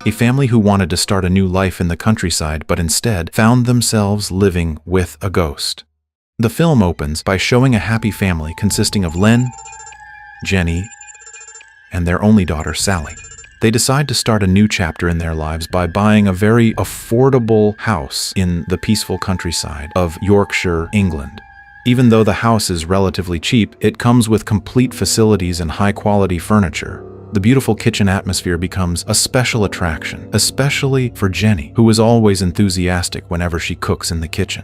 A family who wanted to start a new life in the countryside but instead found themselves living with a ghost. The film opens by showing a happy family consisting of Len, Jenny, and their only daughter, Sally. They decide to start a new chapter in their lives by buying a very affordable house in the peaceful countryside of Yorkshire, England. Even though the house is relatively cheap, it comes with complete facilities and high-quality furniture. The beautiful kitchen atmosphere becomes a special attraction, especially for Jenny, who is always enthusiastic whenever she cooks in the kitchen.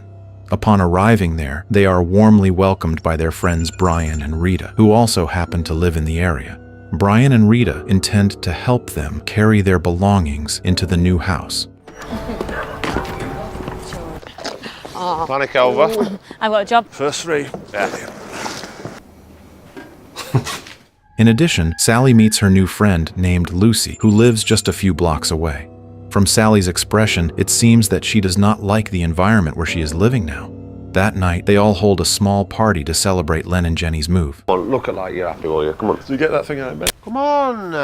Upon arriving there, they are warmly welcomed by their friends Brian and Rita, who also happen to live in the area. Brian and Rita intend to help them carry their belongings into the new house. Panic over. I've got a job. First three. Yeah. In addition, Sally meets her new friend named Lucy, who lives just a few blocks away. From Sally's expression, it seems that she does not like the environment where she is living now. That night, they all hold a small party to celebrate Len and Jenny's move. Come on, look at like you're happy, will you? Come on. So you get that thing out of bed. Come on.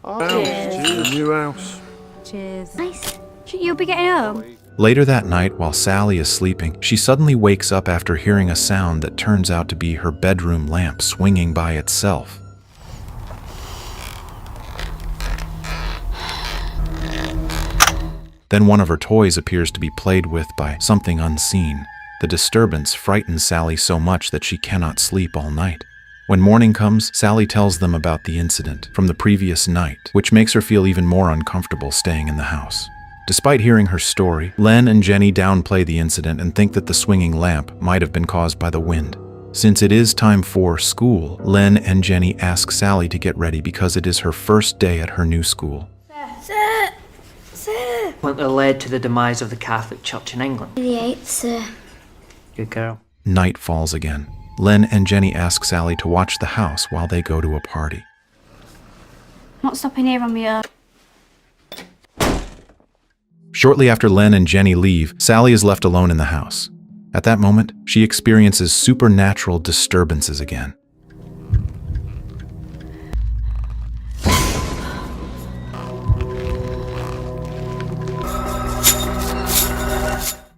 Oh, cheers. New house. Cheers. Nice. You'll be getting home? Later that night, while Sally is sleeping, she suddenly wakes up after hearing a sound that turns out to be her bedroom lamp swinging by itself. Then one of her toys appears to be played with by something unseen. The disturbance frightens Sally so much that she cannot sleep all night. When morning comes, Sally tells them about the incident from the previous night, which makes her feel even more uncomfortable staying in the house. Despite hearing her story, Len and Jenny downplay the incident and think that the swinging lamp might have been caused by the wind. Since it is time for school, Len and Jenny ask Sally to get ready because it is her first day at her new school. Sir! That led to the demise of the Catholic Church in England. The 8th, sir. Good girl. Night falls again. Len and Jenny ask Sally to watch the house while they go to a party. Not stopping here on my own. Shortly after Len and Jenny leave, Sally is left alone in the house. At that moment, she experiences supernatural disturbances again.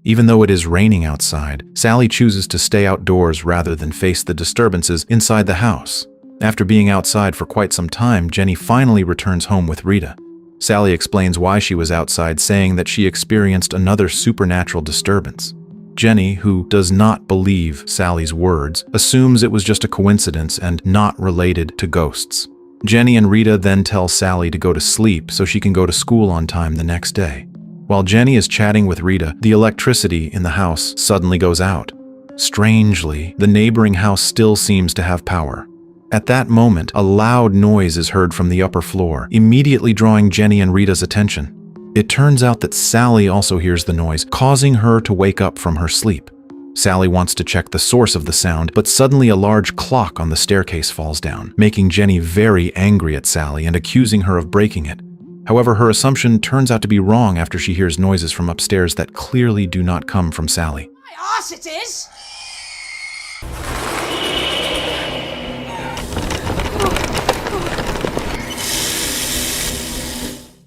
Even though it is raining outside, Sally chooses to stay outdoors rather than face the disturbances inside the house. After being outside for quite some time, Jenny finally returns home with Rita. Sally explains why she was outside, saying that she experienced another supernatural disturbance. Jenny, who does not believe Sally's words, assumes it was just a coincidence and not related to ghosts. Jenny and Rita then tell Sally to go to sleep so she can go to school on time the next day. While Jenny is chatting with Rita, the electricity in the house suddenly goes out. Strangely, the neighboring house still seems to have power. At that moment, a loud noise is heard from the upper floor, immediately drawing Jenny and Rita's attention. It turns out that Sally also hears the noise, causing her to wake up from her sleep. Sally wants to check the source of the sound, but suddenly a large clock on the staircase falls down, making Jenny very angry at Sally and accusing her of breaking it. However, her assumption turns out to be wrong after she hears noises from upstairs that clearly do not come from Sally. My arse it is!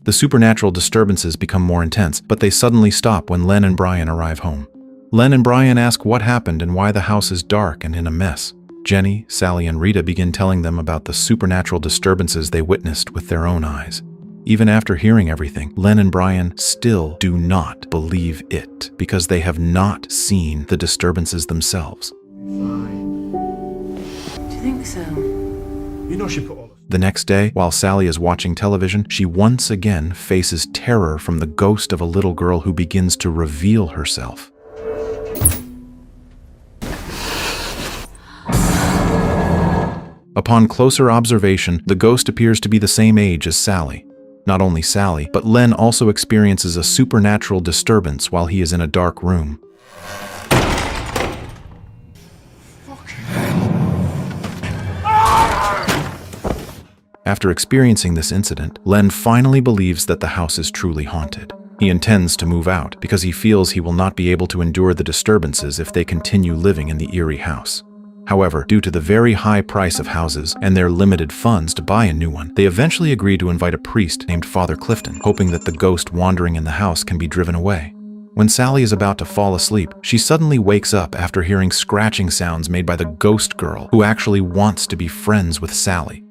The supernatural disturbances become more intense, but they suddenly stop when Len and Brian arrive home. Len and Brian ask what happened and why the house is dark and in a mess. Jenny, Sally, and Rita begin telling them about the supernatural disturbances they witnessed with their own eyes. Even after hearing everything, Len and Brian still do not believe it because they have not seen the disturbances themselves. Do you think so? You know she put all The next day, while Sally is watching television, she once again faces terror from the ghost of a little girl who begins to reveal herself. Upon closer observation, the ghost appears to be the same age as Sally. Not only Sally, but Len also experiences a supernatural disturbance while he is in a dark room. After experiencing this incident, Len finally believes that the house is truly haunted. He intends to move out because he feels he will not be able to endure the disturbances if they continue living in the eerie house. However, due to the very high price of houses and their limited funds to buy a new one, they eventually agree to invite a priest named Father Clifton, hoping that the ghost wandering in the house can be driven away. When Sally is about to fall asleep, she suddenly wakes up after hearing scratching sounds made by the ghost girl, who actually wants to be friends with Sally.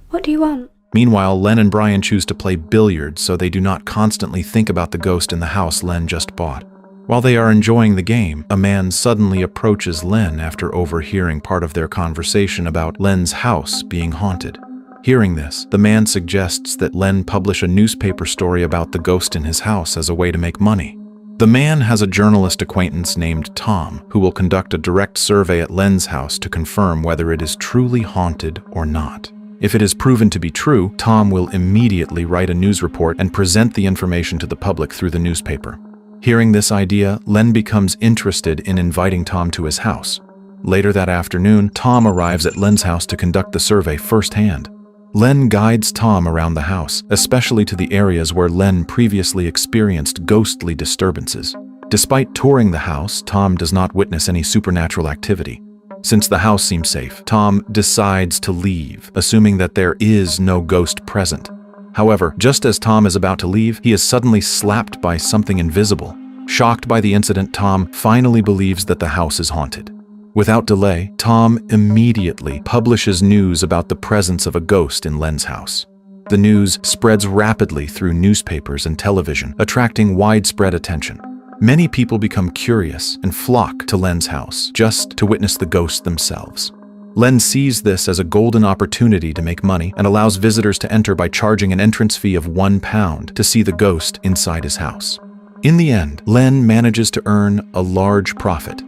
What do you want? Meanwhile, Len and Brian choose to play billiards so they do not constantly think about the ghost in the house Len just bought. While they are enjoying the game, a man suddenly approaches Len after overhearing part of their conversation about Len's house being haunted. Hearing this, the man suggests that Len publish a newspaper story about the ghost in his house as a way to make money. The man has a journalist acquaintance named Tom, who will conduct a direct survey at Len's house to confirm whether it is truly haunted or not. If it is proven to be true, Tom will immediately write a news report and present the information to the public through the newspaper. Hearing this idea, Len becomes interested in inviting Tom to his house. Later that afternoon, Tom arrives at Len's house to conduct the survey firsthand. Len guides Tom around the house, especially to the areas where Len previously experienced ghostly disturbances. Despite touring the house, Tom does not witness any supernatural activity. Since the house seems safe, Tom decides to leave, assuming that there is no ghost present. However, just as Tom is about to leave, he is suddenly slapped by something invisible. Shocked by the incident, Tom finally believes that the house is haunted. Without delay, Tom immediately publishes news about the presence of a ghost in Len's house. The news spreads rapidly through newspapers and television, attracting widespread attention. Many people become curious and flock to Len's house just to witness the ghosts themselves. Len sees this as a golden opportunity to make money and allows visitors to enter by charging an entrance fee of £1 to see the ghost inside his house. In the end, Len manages to earn a large profit.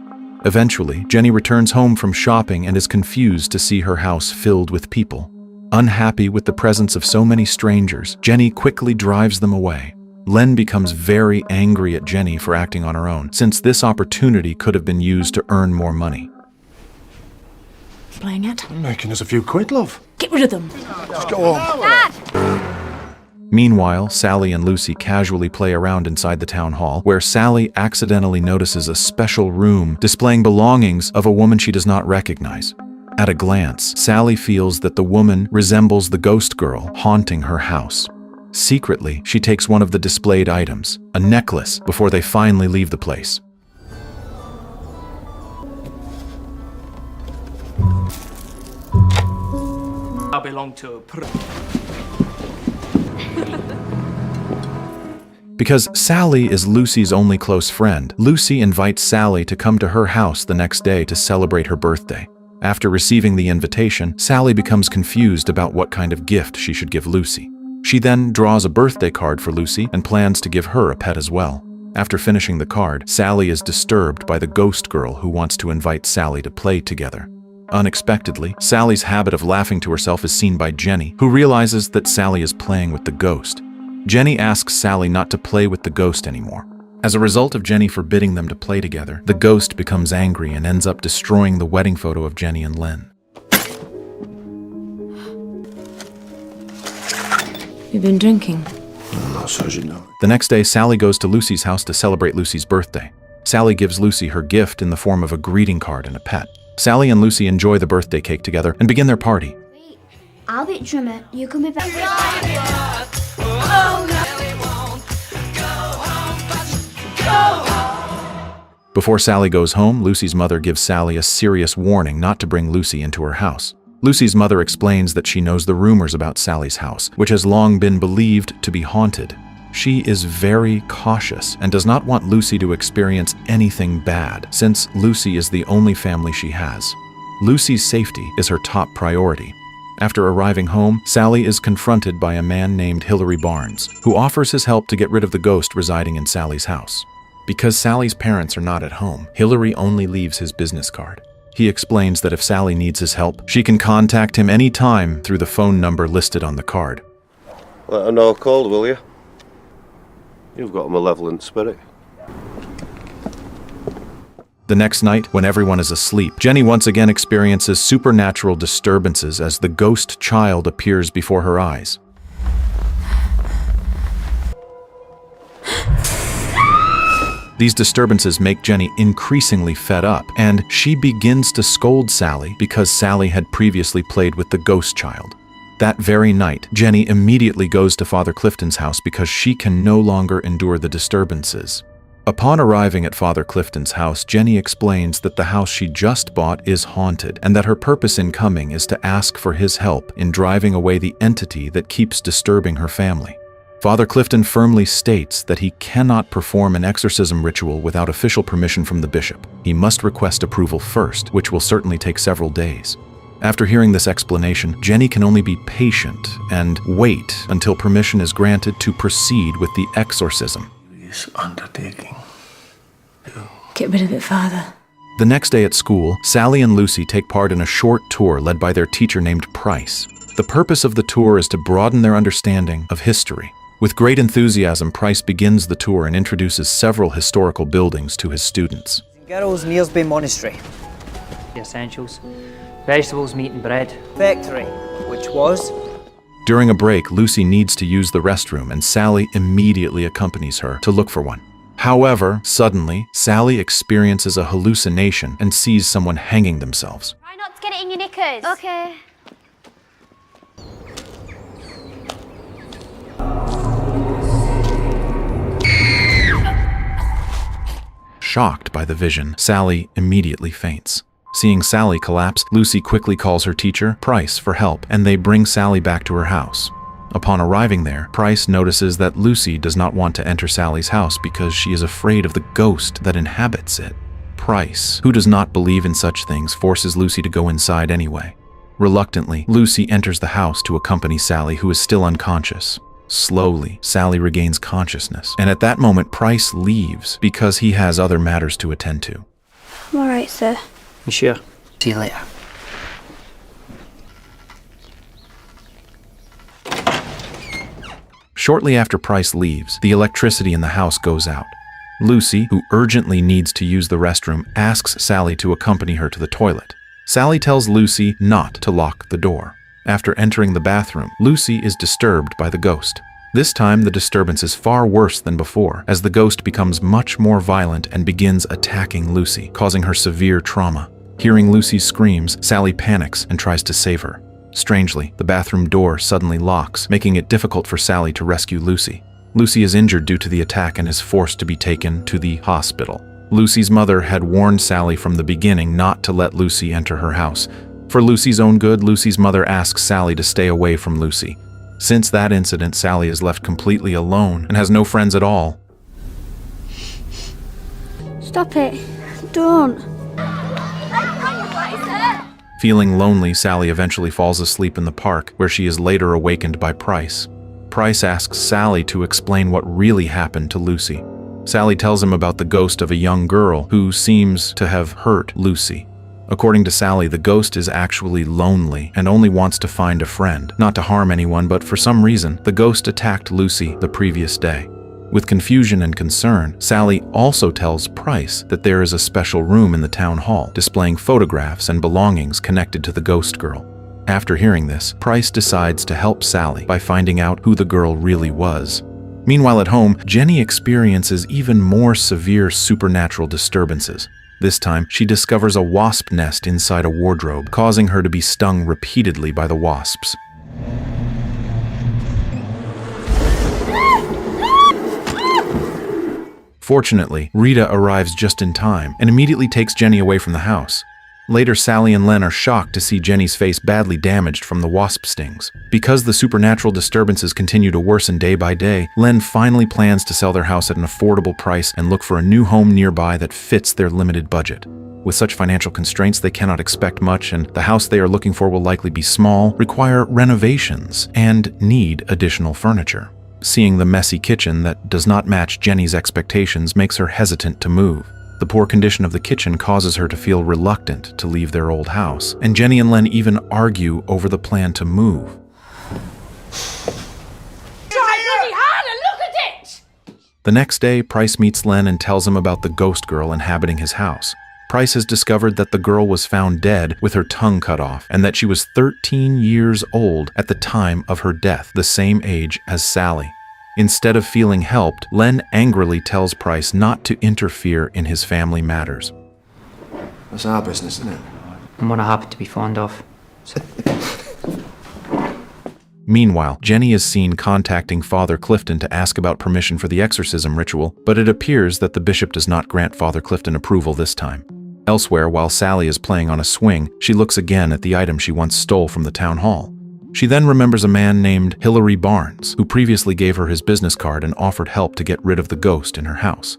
Eventually, Jenny returns home from shopping and is confused to see her house filled with people. Unhappy with the presence of so many strangers, Jenny quickly drives them away. Len becomes very angry at Jenny for acting on her own, since this opportunity could have been used to earn more money. Playing it. Making us a few quid, love. Get rid of them. Just go on. Meanwhile, Sally and Lucy casually play around inside the town hall, where Sally accidentally notices a special room displaying belongings of a woman she does not recognize. At a glance, Sally feels that the woman resembles the ghost girl haunting her house. Secretly, she takes one of the displayed items, a necklace, before they finally leave the place. I belong to Because Sally is Lucy's only close friend, Lucy invites Sally to come to her house the next day to celebrate her birthday. After receiving the invitation, Sally becomes confused about what kind of gift she should give Lucy. She then draws a birthday card for Lucy and plans to give her a pet as well. After finishing the card, Sally is disturbed by the ghost girl who wants to invite Sally to play together. Unexpectedly, Sally's habit of laughing to herself is seen by Jenny, who realizes that Sally is playing with the ghost. Jenny asks Sally not to play with the ghost anymore. As a result of Jenny forbidding them to play together, the ghost becomes angry and ends up destroying the wedding photo of Jenny and Len. You've been drinking. Not so as you know. The next day, Sally goes to Lucy's house to celebrate Lucy's birthday. Sally gives Lucy her gift in the form of a greeting card and a pet. Sally and Lucy enjoy the birthday cake together and begin their party. I'll be drummer. You can be back. Before Sally goes home, Lucy's mother gives Sally a serious warning not to bring Lucy into her house. Lucy's mother explains that she knows the rumors about Sally's house, which has long been believed to be haunted. She is very cautious and does not want Lucy to experience anything bad, since Lucy is the only family she has. Lucy's safety is her top priority. After arriving home, Sally is confronted by a man named Hillary Barnes, who offers his help to get rid of the ghost residing in Sally's house. Because Sally's parents are not at home, Hillary only leaves his business card. He explains that if Sally needs his help, she can contact him anytime through the phone number listed on the card. Let her know cold, will you? You've got a malevolent spirit. The next night, when everyone is asleep, Jenny once again experiences supernatural disturbances as the ghost child appears before her eyes. These disturbances make Jenny increasingly fed up, and she begins to scold Sally because Sally had previously played with the ghost child. That very night, Jenny immediately goes to Father Clifton's house because she can no longer endure the disturbances. Upon arriving at Father Clifton's house, Jenny explains that the house she just bought is haunted and that her purpose in coming is to ask for his help in driving away the entity that keeps disturbing her family. Father Clifton firmly states that he cannot perform an exorcism ritual without official permission from the bishop. He must request approval first, which will certainly take several days. After hearing this explanation, Jenny can only be patient and wait until permission is granted to proceed with the exorcism. Undertaking. Get rid of it, Father. The next day at school, Sally and Lucy take part in a short tour led by their teacher named Price. The purpose of the tour is to broaden their understanding of history. With great enthusiasm, Price begins the tour and introduces several historical buildings to his students. Girls, Nearsby Monastery. The essentials. Vegetables, meat and bread. Factory, which was... During a break, Lucy needs to use the restroom, and Sally immediately accompanies her to look for one. However, suddenly, Sally experiences a hallucination and sees someone hanging themselves. Try not to get it in your knickers. Okay. Shocked by the vision, Sally immediately faints. Seeing Sally collapse, Lucy quickly calls her teacher, Price, for help, and they bring Sally back to her house. Upon arriving there, Price notices that Lucy does not want to enter Sally's house because she is afraid of the ghost that inhabits it. Price, who does not believe in such things, forces Lucy to go inside anyway. Reluctantly, Lucy enters the house to accompany Sally, who is still unconscious. Slowly, Sally regains consciousness, and at that moment, Price leaves because he has other matters to attend to. I'm alright, sir. You sure? See you later. Shortly after Price leaves, the electricity in the house goes out. Lucy, who urgently needs to use the restroom, asks Sally to accompany her to the toilet. Sally tells Lucy not to lock the door. After entering the bathroom, Lucy is disturbed by the ghost. This time, the disturbance is far worse than before, as the ghost becomes much more violent and begins attacking Lucy, causing her severe trauma. Hearing Lucy's screams, Sally panics and tries to save her. Strangely, the bathroom door suddenly locks, making it difficult for Sally to rescue Lucy. Lucy is injured due to the attack and is forced to be taken to the hospital. Lucy's mother had warned Sally from the beginning not to let Lucy enter her house. For Lucy's own good, Lucy's mother asks Sally to stay away from Lucy. Since that incident, Sally is left completely alone and has no friends at all. Stop it. Don't. Feeling lonely, Sally eventually falls asleep in the park, where she is later awakened by Price. Price asks Sally to explain what really happened to Lucy. Sally tells him about the ghost of a young girl who seems to have hurt Lucy. According to Sally, the ghost is actually lonely and only wants to find a friend, not to harm anyone, but for some reason, the ghost attacked Lucy the previous day. With confusion and concern, Sally also tells Price that there is a special room in the town hall displaying photographs and belongings connected to the ghost girl. After hearing this, Price decides to help Sally by finding out who the girl really was. Meanwhile at home, Jenny experiences even more severe supernatural disturbances. This time, she discovers a wasp nest inside a wardrobe, causing her to be stung repeatedly by the wasps. Fortunately, Rita arrives just in time and immediately takes Jenny away from the house. Later, Sally and Len are shocked to see Jenny's face badly damaged from the wasp stings. Because the supernatural disturbances continue to worsen day by day, Len finally plans to sell their house at an affordable price and look for a new home nearby that fits their limited budget. With such financial constraints, they cannot expect much, and the house they are looking for will likely be small, require renovations, and need additional furniture. Seeing the messy kitchen that does not match Jenny's expectations makes her hesitant to move. The poor condition of the kitchen causes her to feel reluctant to leave their old house, and Jenny and Len even argue over the plan to move. The next day, Price meets Len and tells him about the ghost girl inhabiting his house. Price has discovered that the girl was found dead with her tongue cut off, and that she was 13 years old at the time of her death, the same age as Sally. Instead of feeling helped, Len angrily tells Price not to interfere in his family matters. That's our business, isn't it? And what I happen to be fond of. Meanwhile, Jenny is seen contacting Father Clifton to ask about permission for the exorcism ritual, but it appears that the bishop does not grant Father Clifton approval this time. Elsewhere, while Sally is playing on a swing, she looks again at the item she once stole from the town hall. She then remembers a man named Hilary Barnes, who previously gave her his business card and offered help to get rid of the ghost in her house.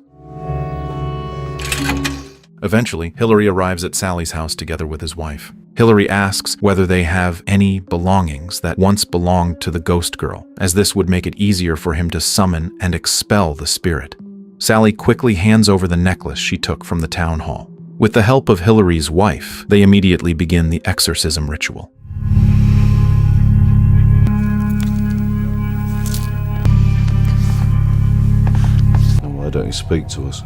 Eventually, Hilary arrives at Sally's house together with his wife. Hilary asks whether they have any belongings that once belonged to the ghost girl, as this would make it easier for him to summon and expel the spirit. Sally quickly hands over the necklace she took from the town hall. With the help of Hilary's wife, they immediately begin the exorcism ritual. Why don't you speak to us?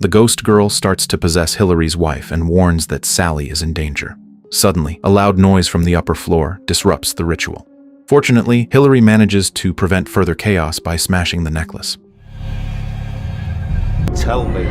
The ghost girl starts to possess Hilary's wife and warns that Sally is in danger. Suddenly, a loud noise from the upper floor disrupts the ritual. Fortunately, Hilary manages to prevent further chaos by smashing the necklace. Tell me.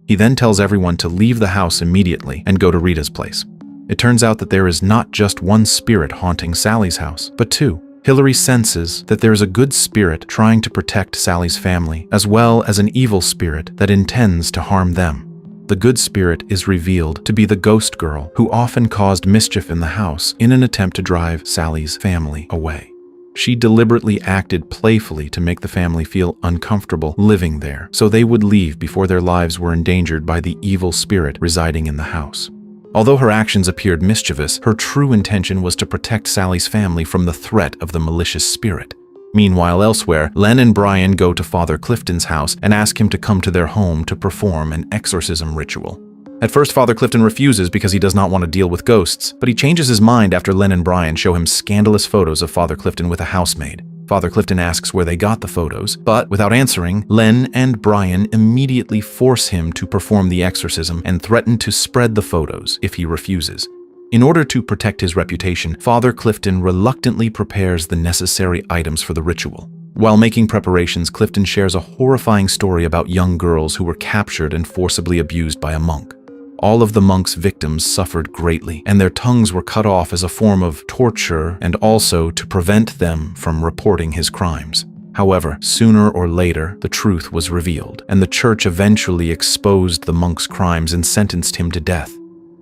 He then tells everyone to leave the house immediately and go to Rita's place. It turns out that there is not just one spirit haunting Sally's house, but two. Hilary senses that there is a good spirit trying to protect Sally's family, as well as an evil spirit that intends to harm them. The good spirit is revealed to be the ghost girl who often caused mischief in the house in an attempt to drive Sally's family away. She deliberately acted playfully to make the family feel uncomfortable living there, so they would leave before their lives were endangered by the evil spirit residing in the house. Although her actions appeared mischievous, her true intention was to protect Sally's family from the threat of the malicious spirit. Meanwhile, elsewhere, Len and Brian go to Father Clifton's house and ask him to come to their home to perform an exorcism ritual. At first, Father Clifton refuses because he does not want to deal with ghosts, but he changes his mind after Len and Brian show him scandalous photos of Father Clifton with a housemaid. Father Clifton asks where they got the photos, but without answering, Len and Brian immediately force him to perform the exorcism and threaten to spread the photos if he refuses. In order to protect his reputation, Father Clifton reluctantly prepares the necessary items for the ritual. While making preparations, Clifton shares a horrifying story about young girls who were captured and forcibly abused by a monk. All of the monk's victims suffered greatly, and their tongues were cut off as a form of torture and also to prevent them from reporting his crimes. However, sooner or later, the truth was revealed, and the church eventually exposed the monk's crimes and sentenced him to death.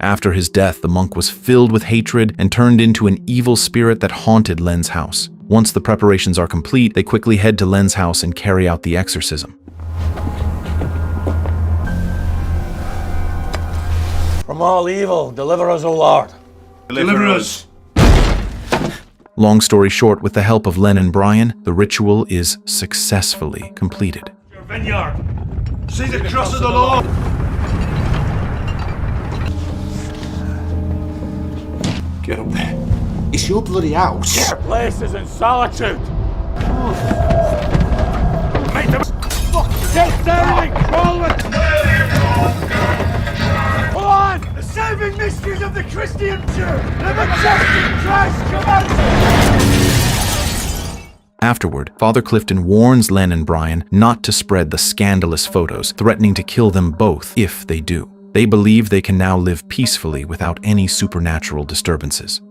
After his death, the monk was filled with hatred and turned into an evil spirit that haunted Len's house. Once the preparations are complete, they quickly head to Len's house and carry out the exorcism. From all evil, deliver us, O Lord. Deliver us. Long story short, with the help of Len and Brian, the ritual is successfully completed. Your vineyard. See the cross of the Lord. Get up there. It's your bloody house. Your place is in solitude. Make them get down and crawl with. Come on! The saving mysteries of the Christian Church. The majestic Christ come out. Afterward, Father Clifton warns Len and Brian not to spread the scandalous photos, threatening to kill them both if they do. They believe they can now live peacefully without any supernatural disturbances.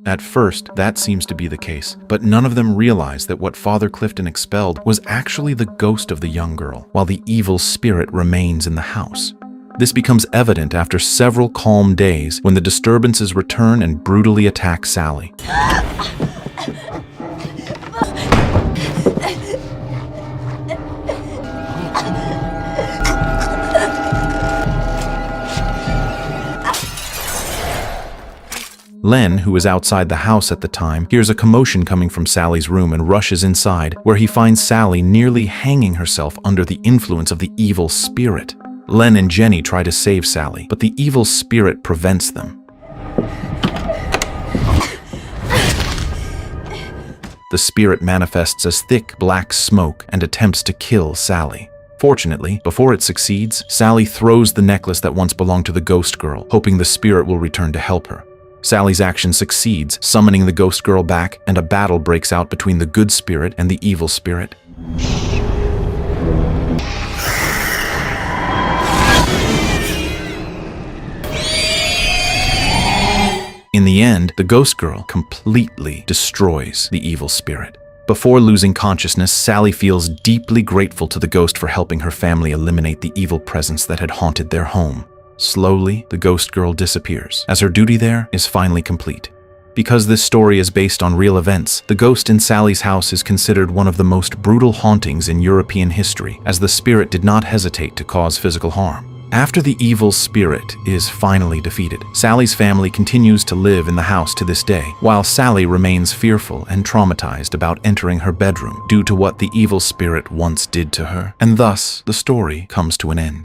At first, that seems to be the case, but none of them realize that what Father Clifton expelled was actually the ghost of the young girl, while the evil spirit remains in the house. This becomes evident after several calm days when the disturbances return and brutally attack Sally. Len, who is outside the house at the time, hears a commotion coming from Sally's room and rushes inside, where he finds Sally nearly hanging herself under the influence of the evil spirit. Len and Jenny try to save Sally, but the evil spirit prevents them. the spirit manifests as thick black smoke and attempts to kill Sally. Fortunately, before it succeeds, Sally throws the necklace that once belonged to the ghost girl, hoping the spirit will return to help her. Sally's action succeeds, summoning the ghost girl back, and a battle breaks out between the good spirit and the evil spirit. In the end, the ghost girl completely destroys the evil spirit. Before losing consciousness, Sally feels deeply grateful to the ghost for helping her family eliminate the evil presence that had haunted their home. Slowly, the ghost girl disappears, as her duty there is finally complete. Because this story is based on real events, the ghost in Sally's house is considered one of the most brutal hauntings in European history, as the spirit did not hesitate to cause physical harm. After the evil spirit is finally defeated, Sally's family continues to live in the house to this day, while Sally remains fearful and traumatized about entering her bedroom due to what the evil spirit once did to her. And thus, the story comes to an end.